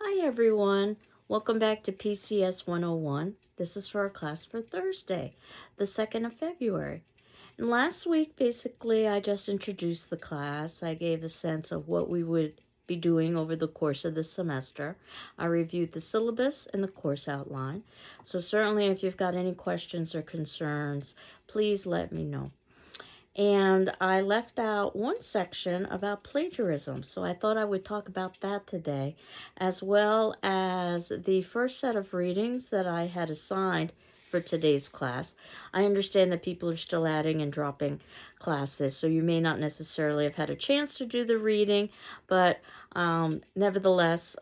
Hi everyone, welcome back to PCS 101. This is for our class for Thursday, the 2nd of February. And last week, basically, I just introduced the class. I gave a sense of what we would be doing over the course of the semester. I reviewed the syllabus and the course outline. So certainly if you've got any questions or concerns, please let me know. And I left out one section about plagiarism, so I thought I would talk about that today, as well as the first set of readings that I had assigned for today's class. I understand that people are still adding and dropping classes, so you may not necessarily have had a chance to do the reading, but nevertheless,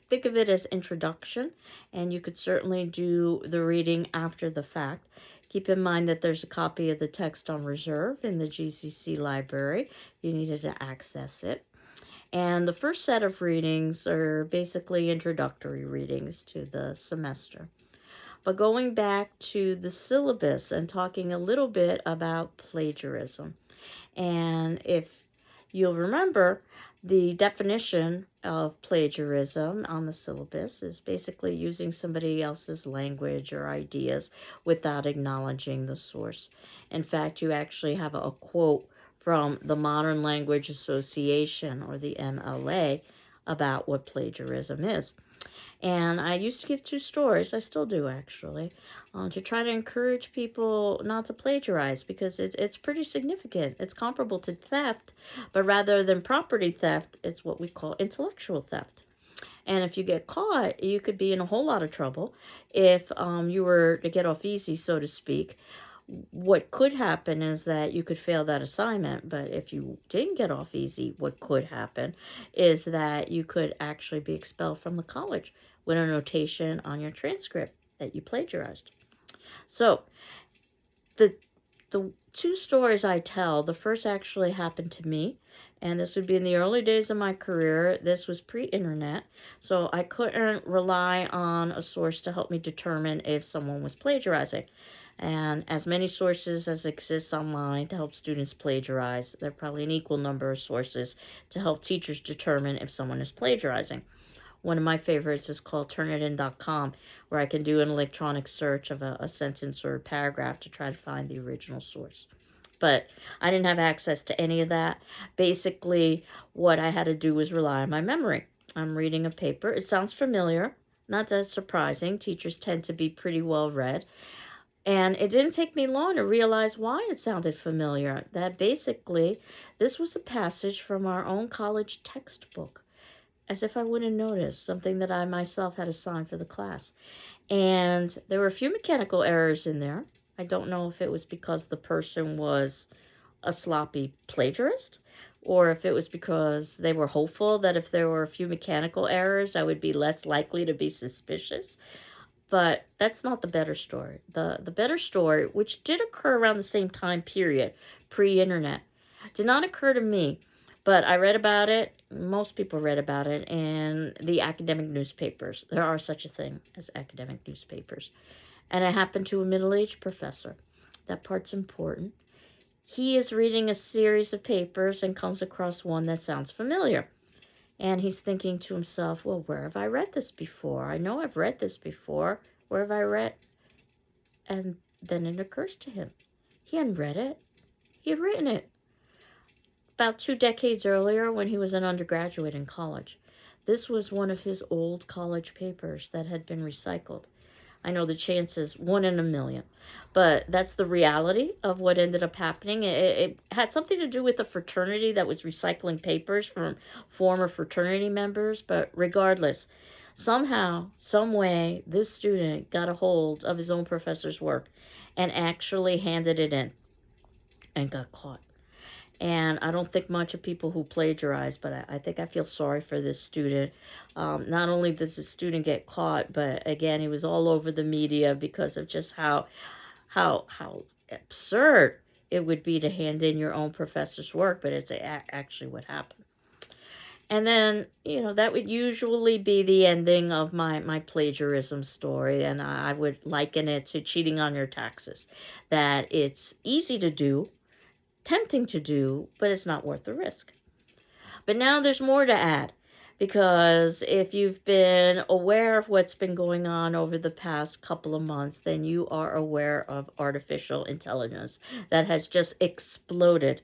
think of it as introduction, and you could certainly do the reading after the fact. Keep in mind that there's a copy of the text on reserve in the GCC library. You needed to access it. And the first set of readings are basically introductory readings to the semester. But going back to the syllabus and talking a little bit about plagiarism. And if you'll remember, the definition of plagiarism on the syllabus is basically using somebody else's language or ideas without acknowledging the source. In fact, you actually have a quote from the Modern Language Association, or the MLA, about what plagiarism is. And I used to give two stories, I still do actually, to try to encourage people not to plagiarize because it's pretty significant. It's comparable to theft, but rather than property theft, it's what we call intellectual theft. And if you get caught, you could be in a whole lot of trouble if you were to get off easy, so to speak. What could happen is that you could fail that assignment, but if you didn't get off easy, what could happen is that you could actually be expelled from the college with a notation on your transcript that you plagiarized. So the two stories I tell, the first actually happened to me, and this would be in the early days of my career. This was pre-internet, so I couldn't rely on a source to help me determine if someone was plagiarizing. And as many sources as exist online to help students plagiarize, there are probably an equal number of sources to help teachers determine if someone is plagiarizing. One of my favorites is called Turnitin.com, where I can do an electronic search of a sentence or a paragraph to try to find the original source. But I didn't have access to any of that. Basically, what I had to do was rely on my memory. I'm reading a paper. It sounds familiar, not that surprising. Teachers tend to be pretty well read. And it didn't take me long to realize why it sounded familiar. That basically, this was a passage from our own college textbook, as if I wouldn't notice, something that I myself had assigned for the class. And there were a few mechanical errors in there. I don't know if it was because the person was a sloppy plagiarist, or if it was because they were hopeful that if there were a few mechanical errors, I would be less likely to be suspicious. But that's not the better story. The better story, which did occur around the same time period, pre-internet, did not occur to me, but I read about it. Most people read about it in the academic newspapers. There are such a thing as academic newspapers. And it happened to a middle-aged professor. That part's important. He is reading a series of papers and comes across one that sounds familiar. And he's thinking to himself, well, where have I read this before? I know I've read this before. Where have I read? And then it occurs to him. He hadn't read it. He had written it about 2 decades earlier when he was an undergraduate in college. This was one of his old college papers that had been recycled. I know the chances 1 in a million, but that's the reality of what ended up happening. It had something to do with the fraternity that was recycling papers from former fraternity members, but regardless, somehow, some way, this student got a hold of his own professor's work and actually handed it in and got caught. And I don't think much of people who plagiarize, but I think I feel sorry for this student. Not only does the student get caught, but again, he was all over the media because of just how absurd it would be to hand in your own professor's work, but it's actually what happened. And then, that would usually be the ending of my plagiarism story, and I would liken it to cheating on your taxes. That it's easy to do, tempting to do, but it's not worth the risk. But now there's more to add. Because if you've been aware of what's been going on over the past couple of months, then you are aware of artificial intelligence that has just exploded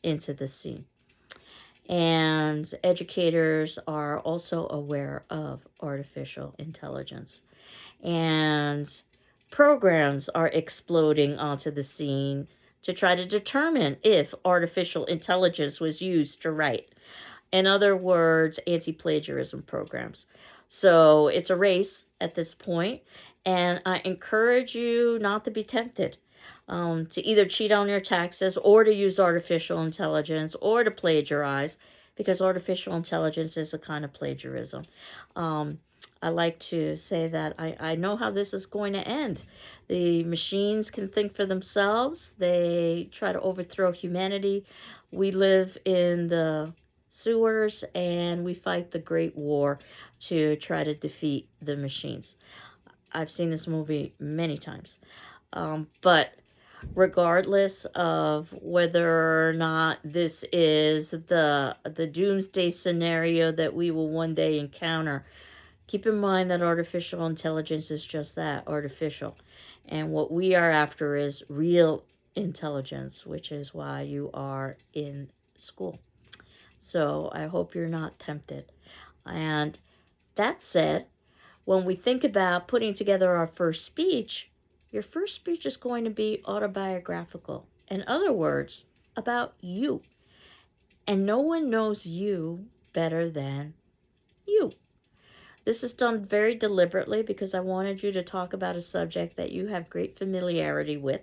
into the scene. And educators are also aware of artificial intelligence. And programs are exploding onto the scene to try to determine if artificial intelligence was used to write. In other words, anti-plagiarism programs. So it's a race at this point, and I encourage you not to be tempted to either cheat on your taxes or to use artificial intelligence or to plagiarize, because artificial intelligence is a kind of plagiarism. I like to say that I know how this is going to end. The machines can think for themselves. They try to overthrow humanity. We live in the sewers and we fight the Great War to try to defeat the machines. I've seen this movie many times. But regardless of whether or not this is the doomsday scenario that we will one day encounter, keep in mind that artificial intelligence is just that, artificial. And what we are after is real intelligence, which is why you are in school. So I hope you're not tempted. And that said, when we think about putting together our first speech, your first speech is going to be autobiographical. In other words, about you. And no one knows you better than you. This is done very deliberately because I wanted you to talk about a subject that you have great familiarity with.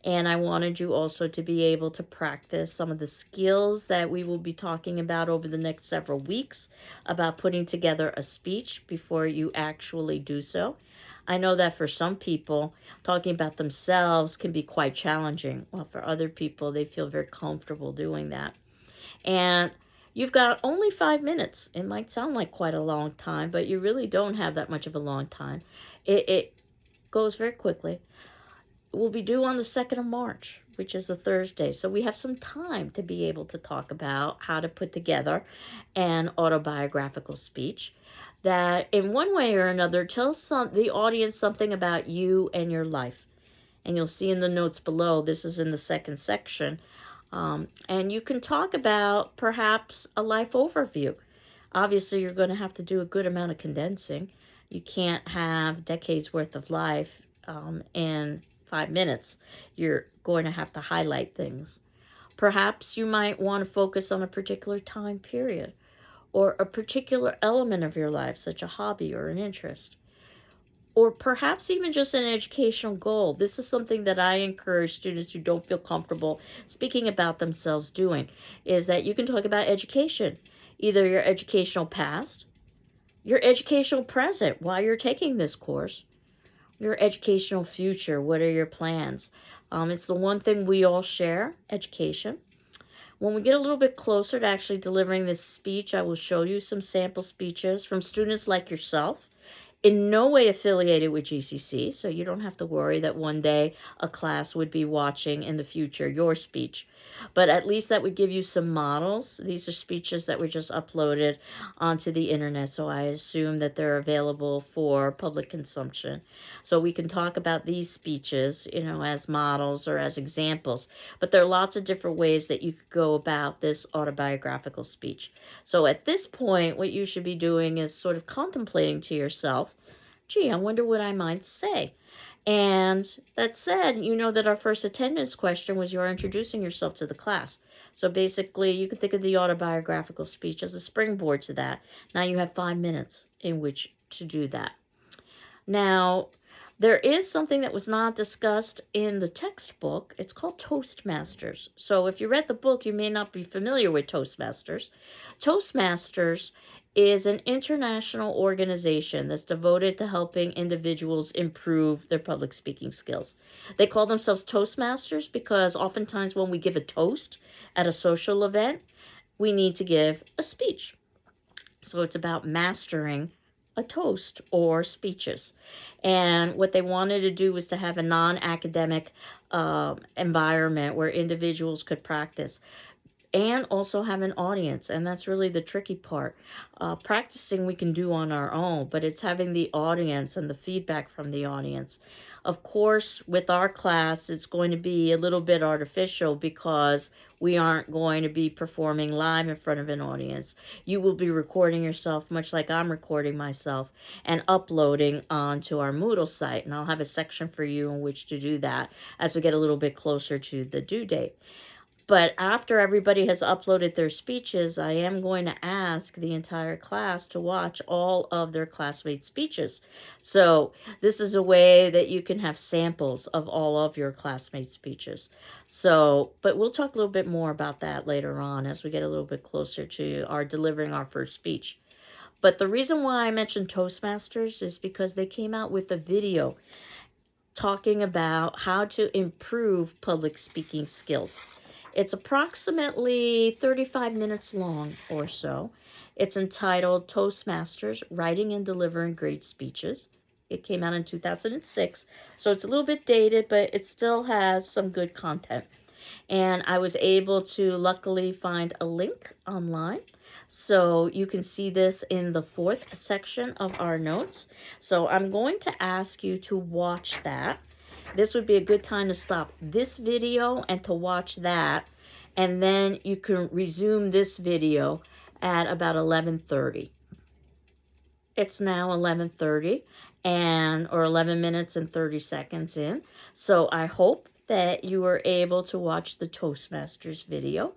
And I wanted you also to be able to practice some of the skills that we will be talking about over the next several weeks about putting together a speech before you actually do so. I know that for some people, talking about themselves can be quite challenging. Well, for other people, they feel very comfortable doing that. And you've got only 5 minutes. It might sound like quite a long time, but you really don't have that much of a long time. It goes very quickly. Will be due on the 2nd of March, which is a Thursday. So we have some time to be able to talk about how to put together an autobiographical speech that in one way or another tells the audience something about you and your life. And you'll see in the notes below, this is in the second section. And you can talk about perhaps a life overview. Obviously, you're going to have to do a good amount of condensing. You can't have decades worth of life in 5 minutes. You're going to have to highlight things. Perhaps you might want to focus on a particular time period or a particular element of your life, such a hobby or an interest. Or perhaps even just an educational goal. This is something that I encourage students who don't feel comfortable speaking about themselves doing, is that you can talk about education, either your educational past, your educational present while you're taking this course, your educational future. What are your plans? It's the one thing we all share, education. When we get a little bit closer to actually delivering this speech, I will show you some sample speeches from students like yourself, in no way affiliated with GCC, so you don't have to worry that one day a class would be watching in the future your speech. But at least that would give you some models. These are speeches that were just uploaded onto the internet, so I assume that they're available for public consumption. So we can talk about these speeches, as models or as examples. But there are lots of different ways that you could go about this autobiographical speech. So at this point, what you should be doing is sort of contemplating to yourself, gee, I wonder what I might say. And that said, you know that our first attendance question was you're introducing yourself to the class. So basically, you could think of the autobiographical speech as a springboard to that. Now you have 5 minutes in which to do that. Now, there is something that was not discussed in the textbook. It's called Toastmasters. So if you read the book, you may not be familiar with Toastmasters. Toastmasters is an international organization that's devoted to helping individuals improve their public speaking skills. They call themselves Toastmasters because oftentimes when we give a toast at a social event, we need to give a speech. So it's about mastering a toast or speeches. And what they wanted to do was to have a non-academic environment where individuals could practice. and also have an audience. And that's really the tricky part. Practicing we can do on our own, but it's having the audience and the feedback from the audience. Of course, with our class, it's going to be a little bit artificial because we aren't going to be performing live in front of an audience. You will be recording yourself, much like I'm recording myself, and uploading onto our Moodle site. And I'll have a section for you in which to do that as we get a little bit closer to the due date. But after everybody has uploaded their speeches, I am going to ask the entire class to watch all of their classmates' speeches. So this is a way that you can have samples of all of your classmates' speeches. So, but we'll talk a little bit more about that later on as we get a little bit closer to our delivering our first speech. But the reason why I mentioned Toastmasters is because they came out with a video talking about how to improve public speaking skills. It's approximately 35 minutes long or so. It's entitled Toastmasters, Writing and Delivering Great Speeches. It came out in 2006, so it's a little bit dated, but it still has some good content. And I was able to luckily find a link online. So you can see this in the 4th section of our notes. So I'm going to ask you to watch that. This would be a good time to stop this video and to watch that. And then you can resume this video at about 11:30. It's now 11:30 or 11 minutes and 30 seconds in. So I hope that you were able to watch the Toastmasters video.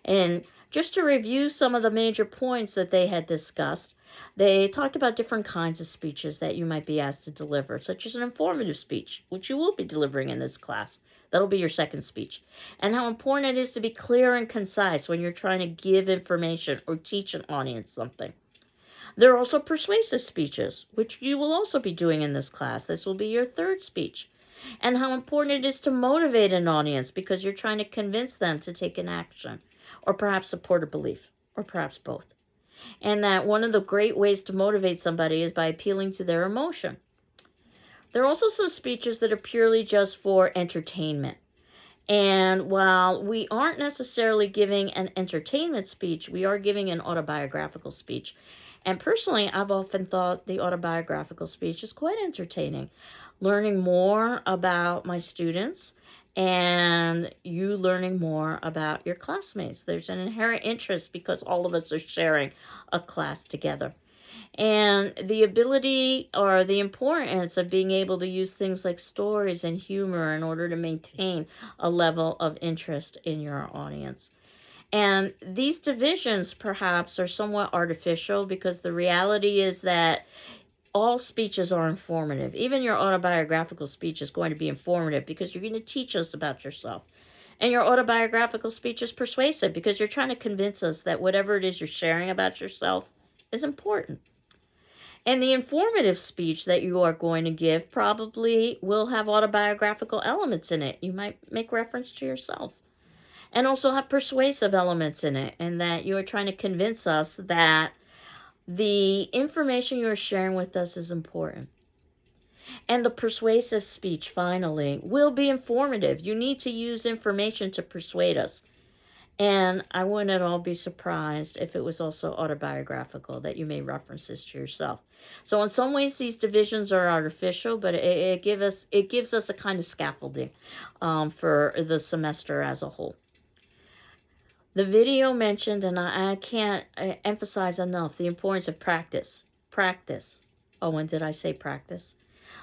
And just to review some of the major points that they had discussed, they talked about different kinds of speeches that you might be asked to deliver, such as an informative speech, which you will be delivering in this class. That'll be your second speech. And how important it is to be clear and concise when you're trying to give information or teach an audience something. There are also persuasive speeches, which you will also be doing in this class. This will be your third speech. And how important it is to motivate an audience because you're trying to convince them to take an action, or perhaps support a belief, or perhaps both. And that one of the great ways to motivate somebody is by appealing to their emotion. There are also some speeches that are purely just for entertainment. And while we aren't necessarily giving an entertainment speech, we are giving an autobiographical speech. And personally, I've often thought the autobiographical speech is quite entertaining. Learning more about my students and you learning more about your classmates. There's an inherent interest because all of us are sharing a class together. And the ability or the importance of being able to use things like stories and humor in order to maintain a level of interest in your audience. And these divisions perhaps are somewhat artificial because the reality is that all speeches are informative. Even your autobiographical speech is going to be informative because you're going to teach us about yourself. And your autobiographical speech is persuasive because you're trying to convince us that whatever it is you're sharing about yourself is important. And the informative speech that you are going to give probably will have autobiographical elements in it. You might make reference to yourself. And also have persuasive elements in it, and that you are trying to convince us that the information you are sharing with us is important. And the persuasive speech, finally, will be informative. You need to use information to persuade us. And I wouldn't at all be surprised if it was also autobiographical, that you made references to yourself. So in some ways, these divisions are artificial, but it gives us a kind of scaffolding for the semester as a whole. The video mentioned, and I can't emphasize enough, the importance of practice. Practice. Oh, when did I say practice?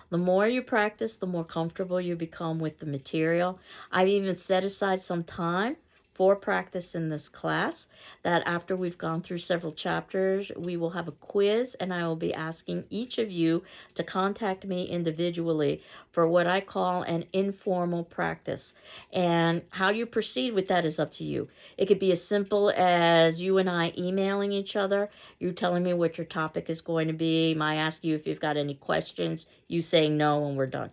The more you practice, the more comfortable you become with the material. I've even set aside some time for practice in this class, that after we've gone through several chapters, we will have a quiz, and I will be asking each of you to contact me individually for what I call an informal practice. And how you proceed with that is up to you. It could be as simple as you and I emailing each other, you telling me what your topic is going to be, I ask you if you've got any questions, you saying no, and we're done.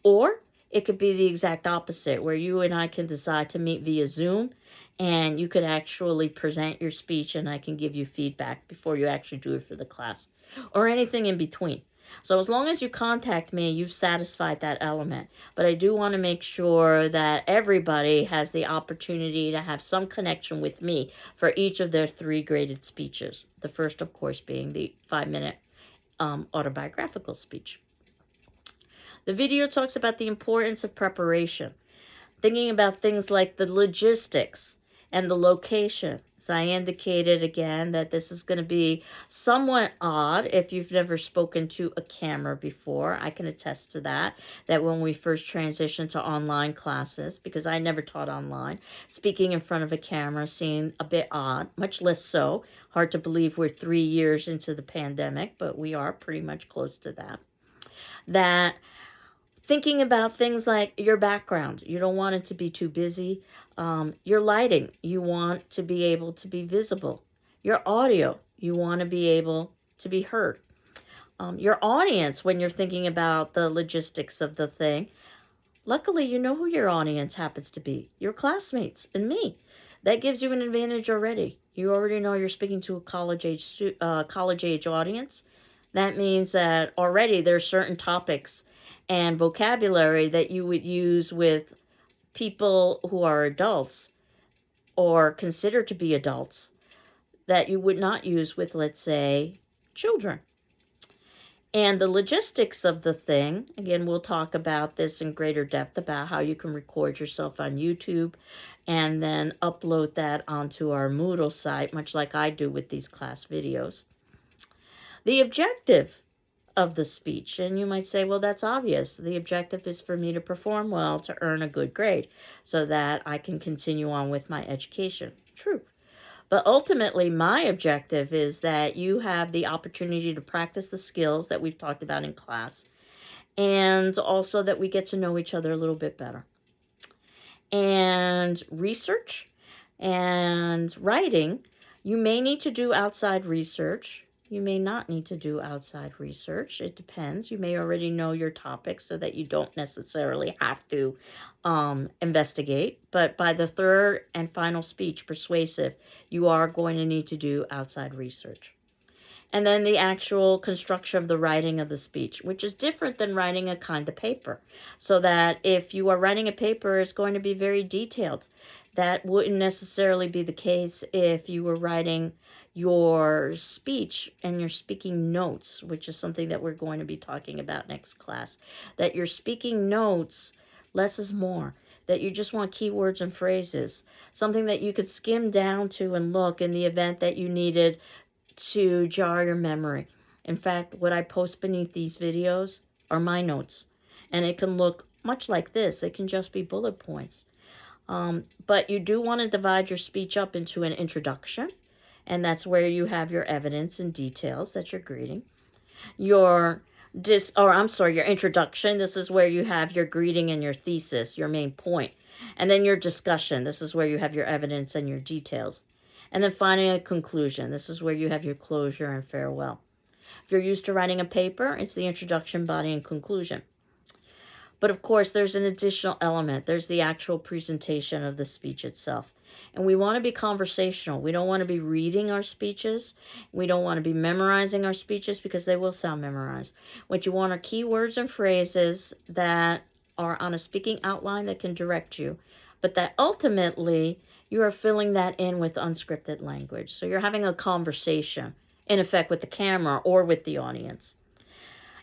Or it could be the exact opposite, where you and I can decide to meet via Zoom, and you could actually present your speech, and I can give you feedback before you actually do it for the class, or anything in between. So as long as you contact me, you've satisfied that element. But I do want to make sure that everybody has the opportunity to have some connection with me for each of their 3 graded speeches. The first, of course, being the 5-minute autobiographical speech. The video talks about the importance of preparation, thinking about things like the logistics and the location. So I indicated again that this is going to be somewhat odd if you've never spoken to a camera before. I can attest to that when we first transitioned to online classes, because I never taught online, speaking in front of a camera seemed a bit odd, much less so. Hard to believe we're 3 years into the pandemic, but we are pretty much close to that. That thinking about things like your background. You don't want it to be too busy. Your lighting. You want to be able to be visible. Your audio. You want to be able to be heard. Your audience, when you're thinking about the logistics of the thing. Luckily, you know who your audience happens to be. Your classmates and me. That gives you an advantage already. You already know you're speaking to a college age audience. That means that already there's certain topics and vocabulary that you would use with people who are adults or considered to be adults that you would not use with, let's say, children. And the logistics of the thing, again, we'll talk about this in greater depth about how you can record yourself on YouTube and then upload that onto our Moodle site, much like I do with these class videos. The objective of the speech, and you might say, well, that's obvious. The objective is for me to perform well, to earn a good grade, so that I can continue on with my education. True. But ultimately, my objective is that you have the opportunity to practice the skills that we've talked about in class, and also that we get to know each other a little bit better. And research and writing, you may need to do outside research. You may not need to do outside research. It depends. You may already know your topics so that you don't necessarily have to investigate. But by the third and final speech, persuasive, you are going to need to do outside research. And then the actual construction of the writing of the speech, which is different than writing a kind of paper. So that if you are writing a paper, it's going to be very detailed. That wouldn't necessarily be the case if you were writing your speech and your speaking notes, which is something that we're going to be talking about next class. That your speaking notes, less is more. That you just want keywords and phrases. Something that you could skim down to and look in the event that you needed to jar your memory. In fact, what I post beneath these videos are my notes. And it can look much like this. It can just be bullet points. But you do want to divide your speech up into an introduction, and that's where you have your evidence and details that you're greeting. Your introduction. This is where you have your greeting and your thesis, your main point. And then your discussion. This is where you have your evidence and your details. And then finally, a conclusion. This is where you have your closure and farewell. If you're used to writing a paper, it's the introduction, body, and conclusion. But of course, there's an additional element. There's the actual presentation of the speech itself. And we want to be conversational. We don't want to be reading our speeches. We don't want to be memorizing our speeches because they will sound memorized. What you want are keywords and phrases that are on a speaking outline that can direct you, but that ultimately you are filling that in with unscripted language. So you're having a conversation, in effect, with the camera or with the audience.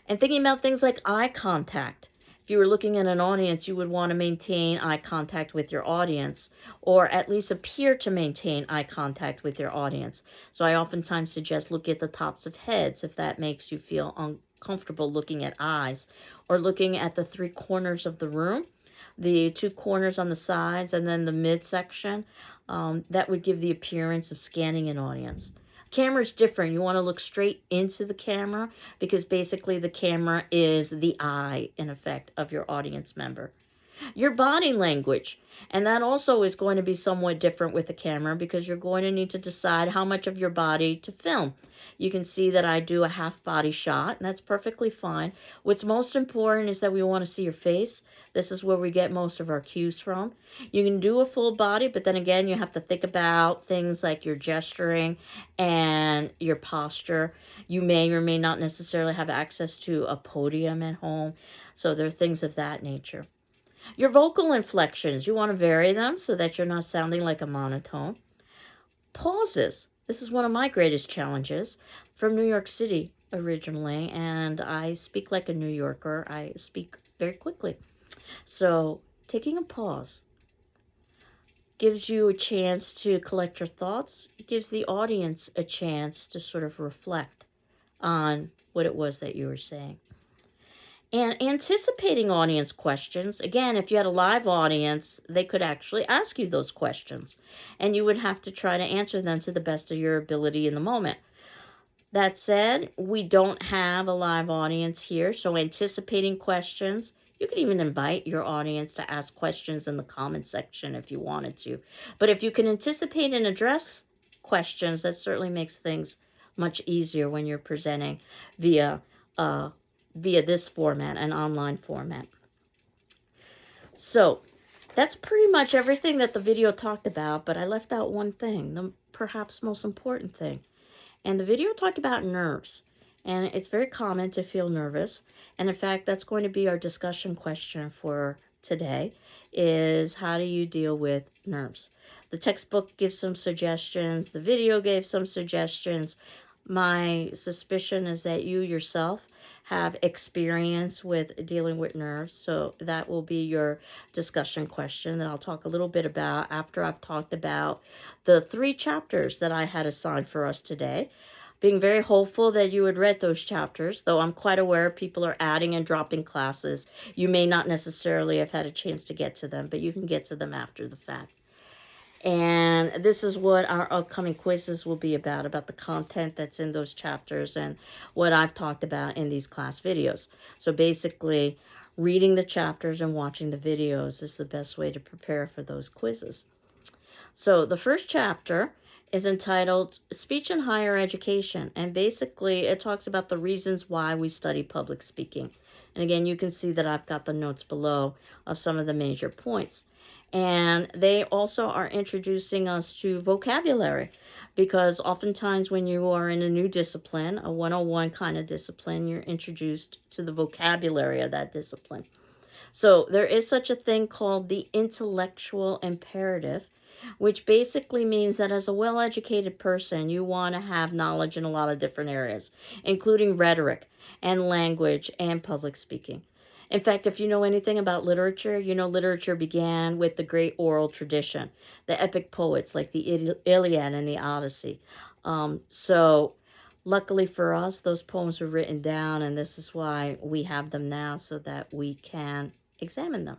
And thinking about things like eye contact. If you were looking at an audience, you would want to maintain eye contact with your audience, or at least appear to maintain eye contact with your audience. So I oftentimes suggest look at the tops of heads if that makes you feel uncomfortable looking at eyes, or looking at the 3 corners of the room, the 2 corners on the sides, and then the midsection. That would give the appearance of scanning an audience. Camera is different. You want to look straight into the camera because basically the camera is the eye, in effect, of your audience member. Your body language. And that also is going to be somewhat different with the camera because you're going to need to decide how much of your body to film. You can see that I do a half body shot, and that's perfectly fine. What's most important is that we want to see your face. This is where we get most of our cues from. You can do a full body, but then again, you have to think about things like your gesturing and your posture. You may or may not necessarily have access to a podium at home. So there are things of that nature. Your vocal inflections, you want to vary them so that you're not sounding like a monotone. Pauses. This is one of my greatest challenges. From New York City originally, and I speak like a New Yorker. I speak very quickly. So taking a pause gives you a chance to collect your thoughts. It gives the audience a chance to sort of reflect on what it was that you were saying. And anticipating audience questions, again, if you had a live audience, they could actually ask you those questions, and you would have to try to answer them to the best of your ability in the moment. That said, we don't have a live audience here, so anticipating questions, you can even invite your audience to ask questions in the comment section if you wanted to. But if you can anticipate and address questions, that certainly makes things much easier when you're presenting via this format, an online format. So that's pretty much everything that the video talked about, but I left out one thing, the perhaps most important thing. And the video talked about nerves. And it's very common to feel nervous. And in fact, that's going to be our discussion question for today, is how do you deal with nerves? The textbook gives some suggestions. The video gave some suggestions. My suspicion is that you yourself have experience with dealing with nerves. So that will be your discussion question that I'll talk a little bit about after I've talked about the 3 chapters that I had assigned for us today. Being very hopeful that you had read those chapters, though I'm quite aware people are adding and dropping classes. You may not necessarily have had a chance to get to them, but you can get to them after the fact. And this is what our upcoming quizzes will be about the content that's in those chapters and what I've talked about in these class videos. So basically, reading the chapters and watching the videos is the best way to prepare for those quizzes. So the first chapter is entitled Speech in Higher Education, and basically it talks about the reasons why we study public speaking. And again, you can see that I've got the notes below of some of the major points. And they also are introducing us to vocabulary, because oftentimes when you are in a new discipline, a 101 kind of discipline, you're introduced to the vocabulary of that discipline. So there is such a thing called the intellectual imperative, which basically means that as a well-educated person, you want to have knowledge in a lot of different areas, including rhetoric and language and public speaking. In fact, if you know anything about literature, you know literature began with the great oral tradition, the epic poets like the Iliad and the Odyssey. So luckily for us, those poems were written down, and this is why we have them now so that we can examine them.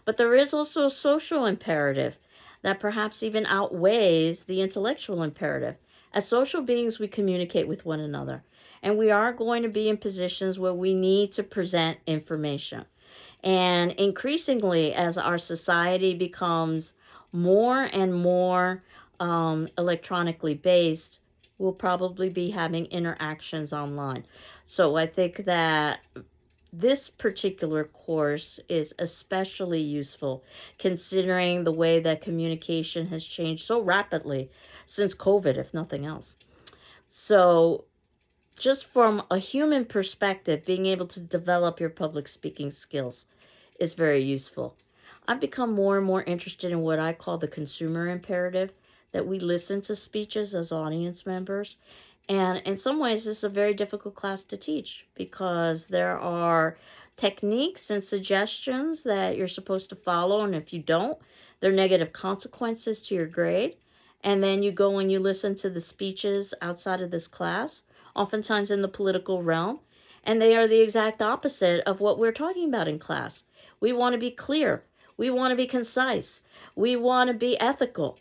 But there is also a social imperative that perhaps even outweighs the intellectual imperative. As social beings, we communicate with one another, and we are going to be in positions where we need to present information. And increasingly, as our society becomes more and more electronically based, we'll probably be having interactions online. So I think that this particular course is especially useful considering the way that communication has changed so rapidly since COVID, if nothing else. So just from a human perspective, being able to develop your public speaking skills is very useful. I've become more and more interested in what I call the consumer imperative, that we listen to speeches as audience members. And in some ways, this is a very difficult class to teach because there are techniques and suggestions that you're supposed to follow. And if you don't, there are negative consequences to your grade. And then you go and you listen to the speeches outside of this class, oftentimes in the political realm, and they are the exact opposite of what we're talking about in class. We want to be clear. We want to be concise. We want to be ethical.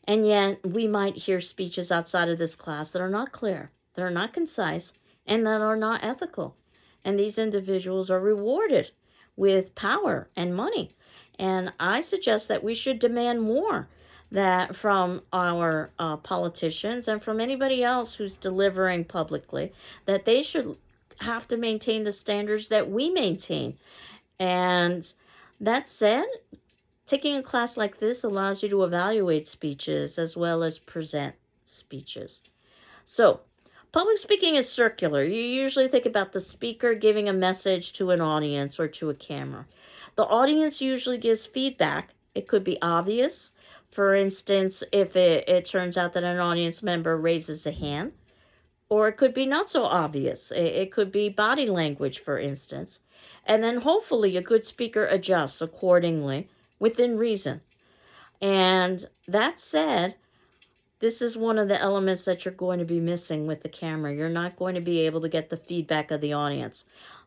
And yet we might hear speeches outside of this class that are not clear, that are not concise, and that are not ethical. And these individuals are rewarded with power and money. And I suggest that we should demand more that from our politicians and from anybody else who's delivering publicly, that they should have to maintain the standards that we maintain. And that said, taking a class like this allows you to evaluate speeches as well as present speeches. So, public speaking is circular. You usually think about the speaker giving a message to an audience or to a camera. The audience usually gives feedback. It could be obvious. For instance, if it turns out that an audience member raises a hand, or it could be not so obvious. It could be body language, for instance. And then hopefully a good speaker adjusts accordingly within reason. And that said, this is one of the elements that you're going to be missing with the camera. You're not going to be able to get the feedback of the audience.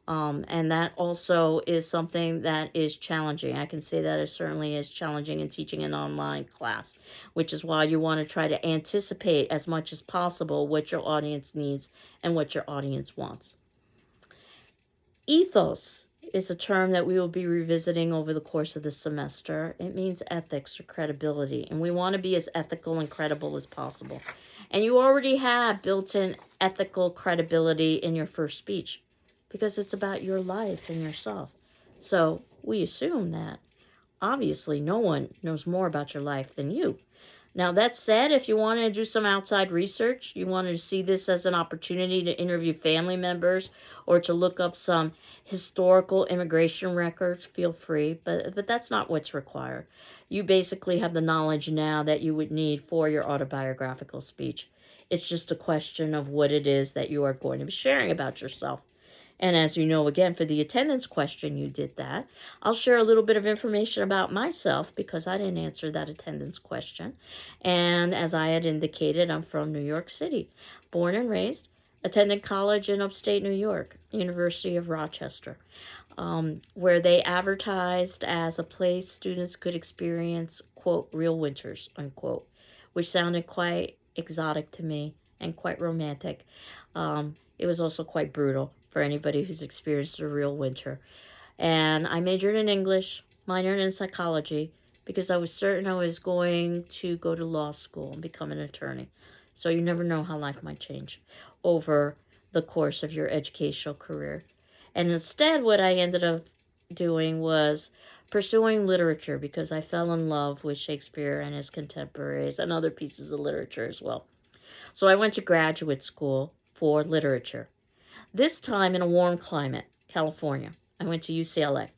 And that also is something that is challenging. I can say that it certainly is challenging in teaching an online class, which is why you want to try to anticipate as much as possible what your audience needs and what your audience wants. Ethos is a term that we will be revisiting over the course of this semester. It means ethics or credibility, and we want to be as ethical and credible as possible. And you already have built-in ethical credibility in your first speech because it's about your life and yourself. So we assume that obviously no one knows more about your life than you. Now, that said, if you want to do some outside research, you want to see this as an opportunity to interview family members or to look up some historical immigration records, feel free, but that's not what's required. You basically have the knowledge now that you would need for your autobiographical speech. It's just a question of what it is that you are going to be sharing about yourself. And as you know, again, for the attendance question, you did that. I'll share a little bit of information about myself because I didn't answer that attendance question. And as I had indicated, I'm from New York City, born and raised, attended college in upstate New York, University of Rochester, where they advertised as a place students could experience, quote, real winters, unquote, which sounded quite exotic to me and quite romantic. It was also quite brutal for anybody who's experienced a real winter. And I majored in English, minored in psychology, because I was certain I was going to go to law school and become an attorney. So you never know how life might change over the course of your educational career. And instead, what I ended up doing was pursuing literature because I fell in love with Shakespeare and his contemporaries and other pieces of literature as well. So I went to graduate school for literature. This time in a warm climate, California. I went to UCLA,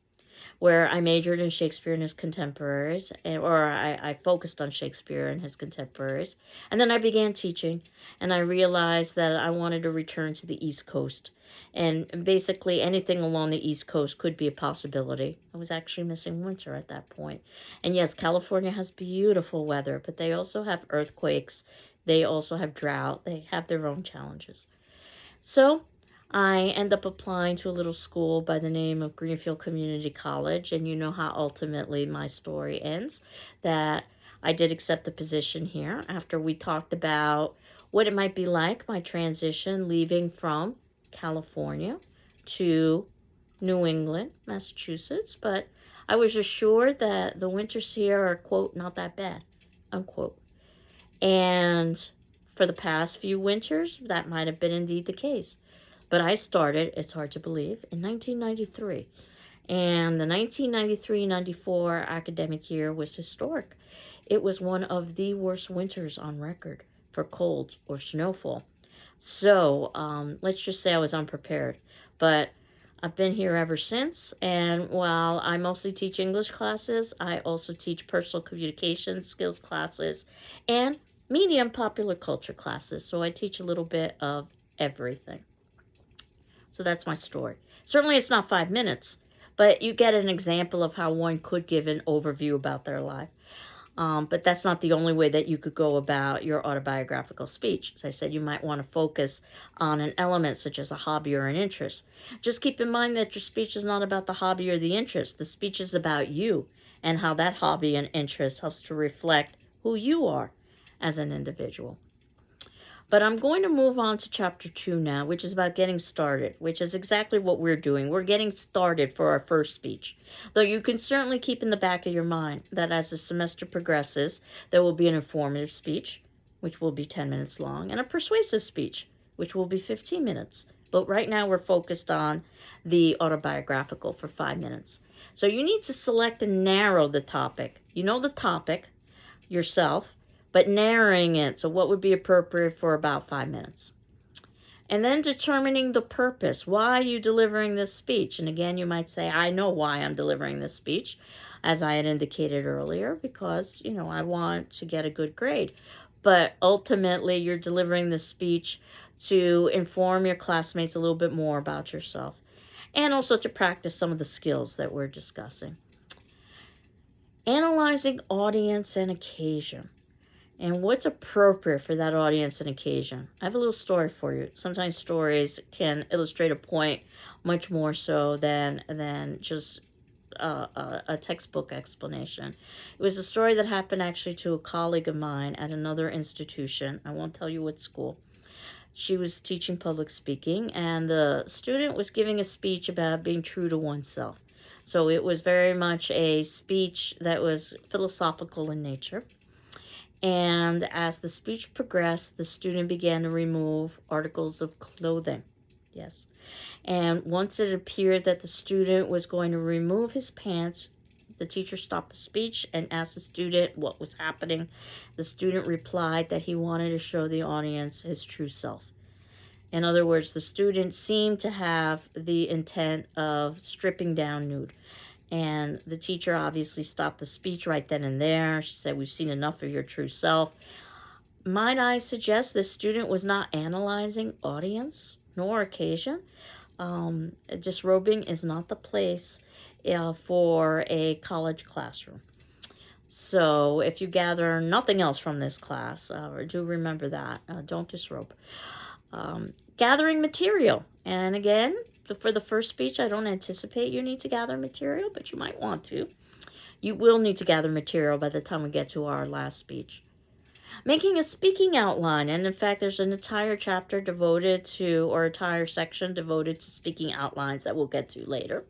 where I majored in Shakespeare and his contemporaries, I focused on Shakespeare and his contemporaries. And then I began teaching, and I realized that I wanted to return to the East Coast. And basically anything along the East Coast could be a possibility. I was actually missing winter at that point. And yes, California has beautiful weather, but they also have earthquakes. They also have drought. They have their own challenges. So I end up applying to a little school by the name of Greenfield Community College, and you know how ultimately my story ends, that I did accept the position here after we talked about what it might be like, my transition leaving from California to New England, Massachusetts, but I was assured that the winters here are, quote, not that bad, unquote. And for the past few winters, that might have been indeed the case. But I started, it's hard to believe, in 1993. And the 1993-94 academic year was historic. It was one of the worst winters on record for cold or snowfall. So let's just say I was unprepared. But I've been here ever since. And while I mostly teach English classes, I also teach personal communication skills classes and media and popular culture classes. So I teach a little bit of everything. So that's my story. Certainly it's not 5 minutes, but you get an example of how one could give an overview about their life. But that's not the only way that you could go about your autobiographical speech. As I said, you might want to focus on an element such as a hobby or an interest. Just keep in mind that your speech is not about the hobby or the interest. The speech is about you and how that hobby and interest helps to reflect who you are as an individual. But I'm going to move on to chapter 2 now, which is about getting started, which is exactly what we're doing. We're getting started for our first speech. Though you can certainly keep in the back of your mind that as the semester progresses, there will be an informative speech, which will be 10 minutes long, and a persuasive speech, which will be 15 minutes. But right now we're focused on the autobiographical for 5 minutes. So you need to select and narrow the topic. You know the topic yourself, but narrowing it. So what would be appropriate for about 5 minutes? And then determining the purpose. Why are you delivering this speech? And again, you might say, I know why I'm delivering this speech, as I had indicated earlier, because, I want to get a good grade. But ultimately, you're delivering the speech to inform your classmates a little bit more about yourself, and also to practice some of the skills that we're discussing. Analyzing audience and occasion, and what's appropriate for that audience and occasion. I have a little story for you. Sometimes stories can illustrate a point much more so than just a textbook explanation. It was a story that happened actually to a colleague of mine at another institution. I won't tell you what school. She was teaching public speaking, and the student was giving a speech about being true to oneself. So it was very much a speech that was philosophical in nature. And as the speech progressed, the student began to remove articles of clothing. Yes. And once it appeared that the student was going to remove his pants, the teacher stopped the speech and asked the student what was happening. The student replied that he wanted to show the audience his true self. In other words, the student seemed to have the intent of stripping down nude. And the teacher obviously stopped the speech right then and there. She said, "We've seen enough of your true self." Might I suggest this student was not analyzing audience nor occasion? Disrobing is not the place for a college classroom. So if you gather nothing else from this class, do remember that. Don't disrobe. Gathering material. And again, for the first speech, I don't anticipate you need to gather material, but you might want to. You will need to gather material by the time we get to our last speech. Making a speaking outline. And in fact, there's an entire chapter devoted to, or entire section devoted to speaking outlines that we'll get to later.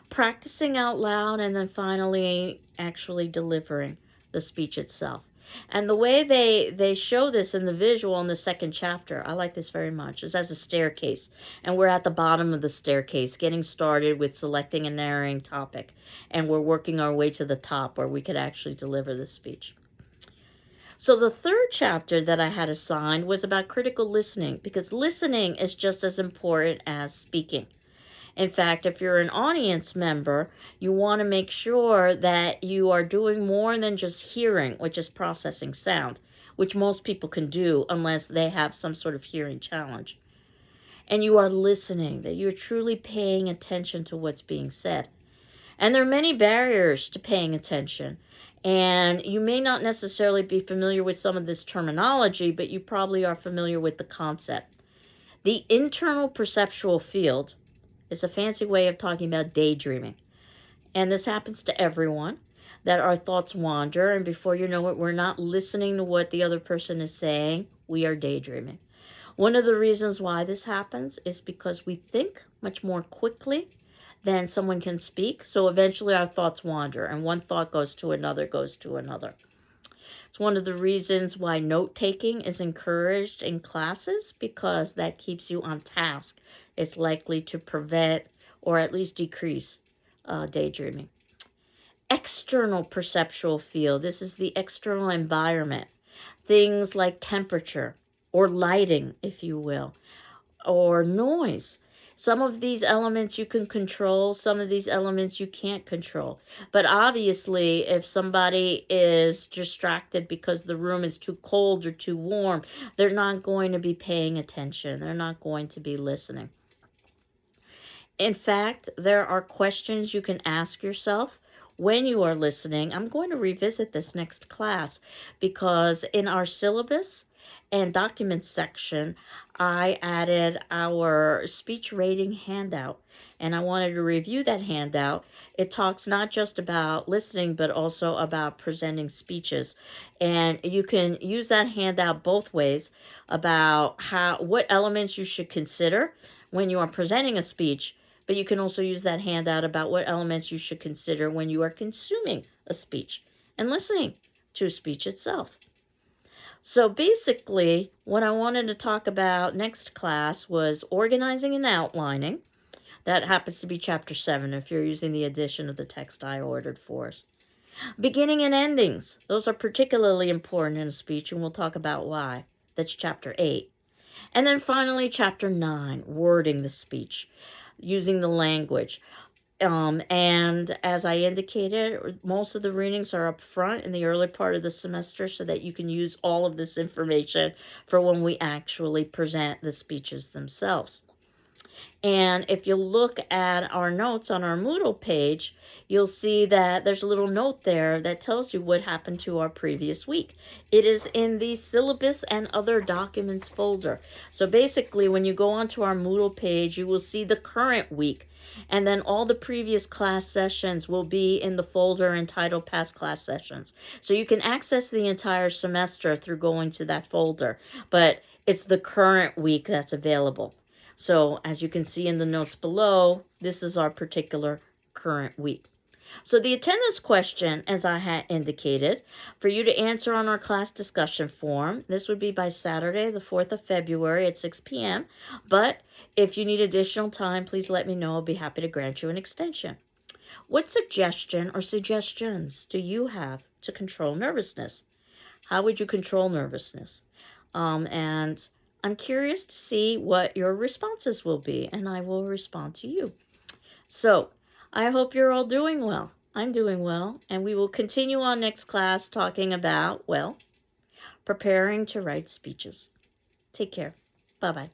Practicing out loud, and then finally actually delivering the speech itself. And the way they show this in the visual in the second chapter, I like this very much, is as a staircase. And we're at the bottom of the staircase, getting started with selecting a narrating topic. And we're working our way to the top where we could actually deliver the speech. So the third chapter that I had assigned was about critical listening, because listening is just as important as speaking. In fact, if you're an audience member, you want to make sure that you are doing more than just hearing, which is processing sound, which most people can do unless they have some sort of hearing challenge. And you are listening, that you're truly paying attention to what's being said. And there are many barriers to paying attention. And you may not necessarily be familiar with some of this terminology, but you probably are familiar with the concept. The internal perceptual field is a fancy way of talking about daydreaming. And this happens to everyone, that our thoughts wander, and before you know it, we're not listening to what the other person is saying. We are daydreaming. One of the reasons why this happens is because we think much more quickly than someone can speak. So eventually our thoughts wander, and one thought goes to another, goes to another. It's one of the reasons why note-taking is encouraged in classes, because that keeps you on task. It's likely to prevent or at least decrease daydreaming. External perceptual field. This is the external environment. Things like temperature or lighting, if you will, or noise. Some of these elements you can control, some of these elements you can't control. But obviously, if somebody is distracted because the room is too cold or too warm, they're not going to be paying attention. They're not going to be listening. In fact, there are questions you can ask yourself when you are listening. I'm going to revisit this next class because in our syllabus, and documents section, I added our speech rating handout, and I wanted to review that handout. It talks not just about listening, but also about presenting speeches. And you can use that handout both ways about what elements you should consider when you are presenting a speech, but you can also use that handout about what elements you should consider when you are consuming a speech and listening to a speech itself. So basically, what I wanted to talk about next class was organizing and outlining. That happens to be chapter 7 if you're using the edition of the text I ordered for us. Beginning and endings. Those are particularly important in a speech, and we'll talk about why. That's chapter 8. And then finally, chapter 9, wording the speech, using the language. And as I indicated, most of the readings are up front in the early part of the semester so that you can use all of this information for when we actually present the speeches themselves. And if you look at our notes on our Moodle page, you'll see that there's a little note there that tells you what happened to our previous week. It is in the syllabus and other documents folder. So basically, when you go onto our Moodle page, you will see the current week. And then all the previous class sessions will be in the folder entitled Past Class Sessions. So you can access the entire semester through going to that folder. But it's the current week that's available. So as you can see in the notes below, this is our particular current week. So the attendance question, as I had indicated, for you to answer on our class discussion form, this would be by Saturday, the 4th of February at 6 p.m. But if you need additional time, please let me know. I'll be happy to grant you an extension. What suggestion or suggestions do you have to control nervousness? How would you control nervousness? And I'm curious to see what your responses will be, and I will respond to you. So, I hope you're all doing well. I'm doing well, and we will continue on next class talking about, well, preparing to write speeches. Take care. Bye-bye.